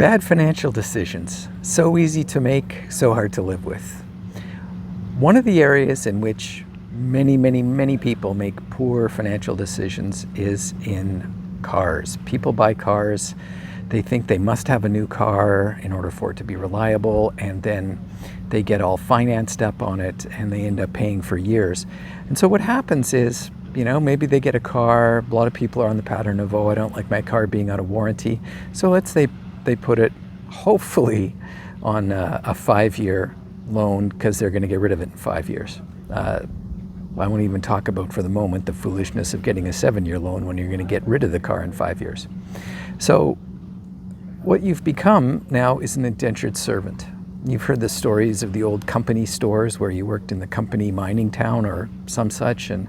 Bad financial decisions. So easy to make, so hard to live with. One of the areas in which many people make poor financial decisions is in cars. People buy cars. They think they must have a new car in order for it to be reliable, and then they get all financed up on it and they end up paying for years. And so what happens is, maybe they get a car. A lot of people are on the pattern of, I don't like my car being out of warranty. So let's say they put it, hopefully, on a 5-year loan because they're going to get rid of it in 5 years. I won't even talk about for the moment the foolishness of getting a 7-year loan when you're going to get rid of the car in 5 years. So what you've become now is an indentured servant. You've heard the stories of the old company stores where you worked in the company mining town or some such, and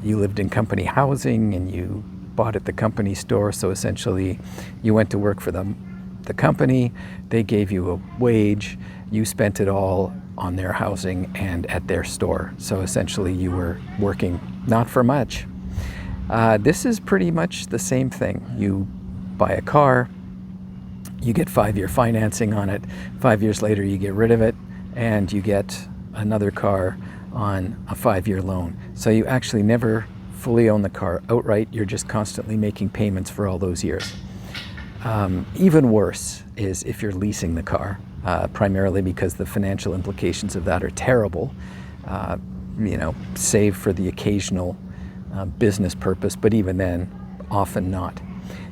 you lived in company housing and you bought at the company store. So essentially you went to work for the company, they gave you a wage, you spent it all on their housing and at their store. So essentially you were working not for much. This is pretty much the same thing. You buy a car, you get 5-year financing on it, 5 years later you get rid of it, and you get another car on a 5-year loan. So you actually never fully own the car outright, you're just constantly making payments for all those years. Even worse is if you're leasing the car, primarily because the financial implications of that are terrible, save for the occasional business purpose, but even then, often not.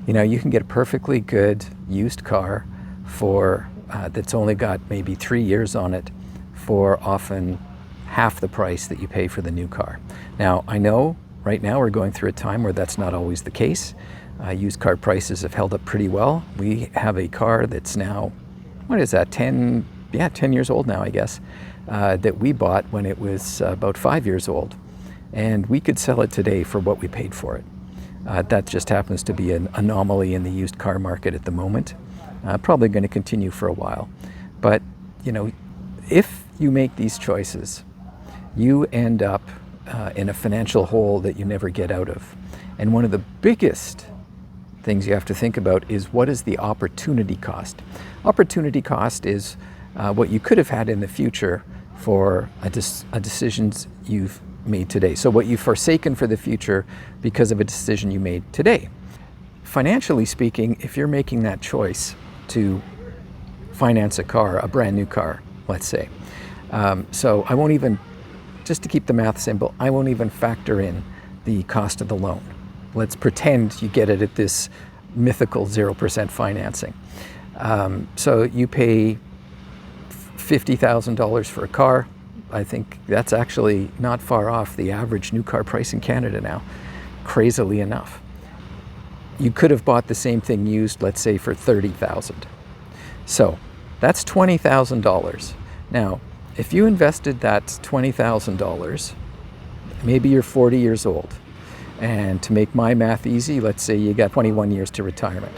You can get a perfectly good used car for that's only got maybe 3 years on it for often half the price that you pay for the new car. Now, I know right now we're going through a time where that's not always the case. Used car prices have held up pretty well. We have a car that's now, 10 years old now, I guess, that we bought when it was about 5 years old. And we could sell it today for what we paid for it. That just happens to be an anomaly in the used car market at the moment. Probably going to continue for a while. But, if you make these choices, you end up in a financial hole that you never get out of. And one of the biggest things you have to think about is, what is the opportunity cost? Opportunity cost is what you could have had in the future for a decisions you've made today. So what you've forsaken for the future because of a decision you made today. Financially speaking, if you're making that choice to finance a car, a brand new car, let's say. So I won't even, just to keep the math simple, I won't even factor in the cost of the loan. Let's pretend you get it at this mythical 0% financing. So you pay $50,000 for a car. I think that's actually not far off the average new car price in Canada now, crazily enough. You could have bought the same thing used, let's say, for $30,000. So that's $20,000. Now, if you invested that $20,000, maybe you're 40 years old. And to make my math easy, let's say you got 21 years to retirement.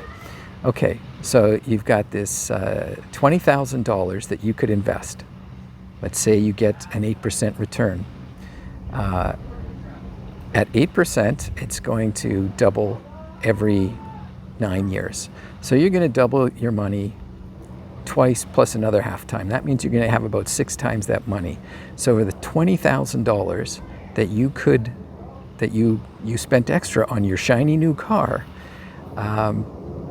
Okay, so you've got this $20,000 that you could invest. Let's say you get an 8% return. At 8%, it's going to double every 9 years. So you're going to double your money twice plus another half time. That means you're going to have about 6 times that money. So for the $20,000 that you spent extra on your shiny new car,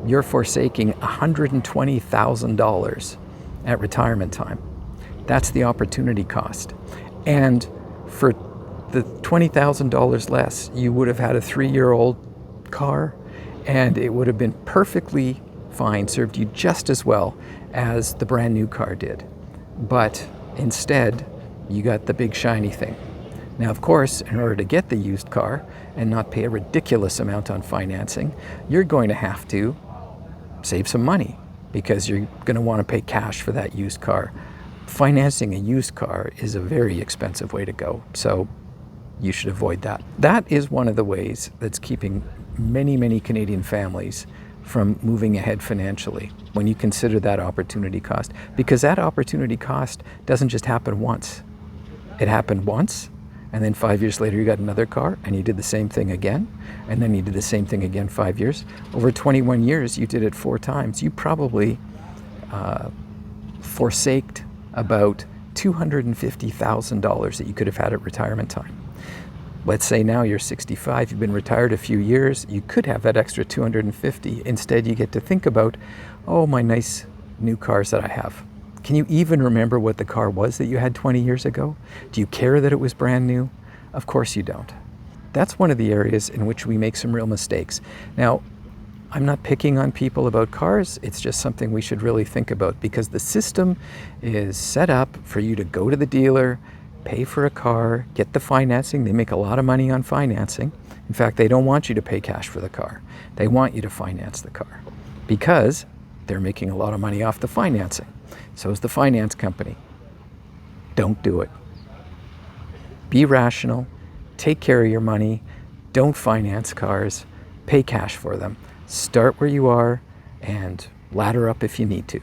you're forsaking $120,000 at retirement time. That's the opportunity cost. And for the $20,000 less, you would have had a 3-year-old car, and it would have been perfectly fine, served you just as well as the brand new car did. But instead, you got the big shiny thing. Now, of course, in order to get the used car and not pay a ridiculous amount on financing, you're going to have to save some money because you're going to want to pay cash for that used car. Financing a used car is a very expensive way to go, so you should avoid that. That is one of the ways that's keeping many Canadian families from moving ahead financially when you consider that opportunity cost. Because that opportunity cost doesn't just happen once. It happened once, and then 5 years later you got another car, and you did the same thing again, and then you did the same thing again 5 years. Over 21 years, you did it 4 times. You probably forsaked about $250,000 that you could have had at retirement time. Let's say now you're 65, you've been retired a few years, you could have that extra 250. Instead, you get to think about, oh, my nice new cars that I have. Can you even remember what the car was that you had 20 years ago? Do you care that it was brand new? Of course you don't. That's one of the areas in which we make some real mistakes. Now, I'm not picking on people about cars, it's just something we should really think about, because the system is set up for you to go to the dealer, pay for a car, get the financing. They make a lot of money on financing. In fact, they don't want you to pay cash for the car. They want you to finance the car because they're making a lot of money off the financing. So is the finance company. Don't do it. Be rational, take care of your money, don't finance cars, pay cash for them. Start where you are and ladder up if you need to.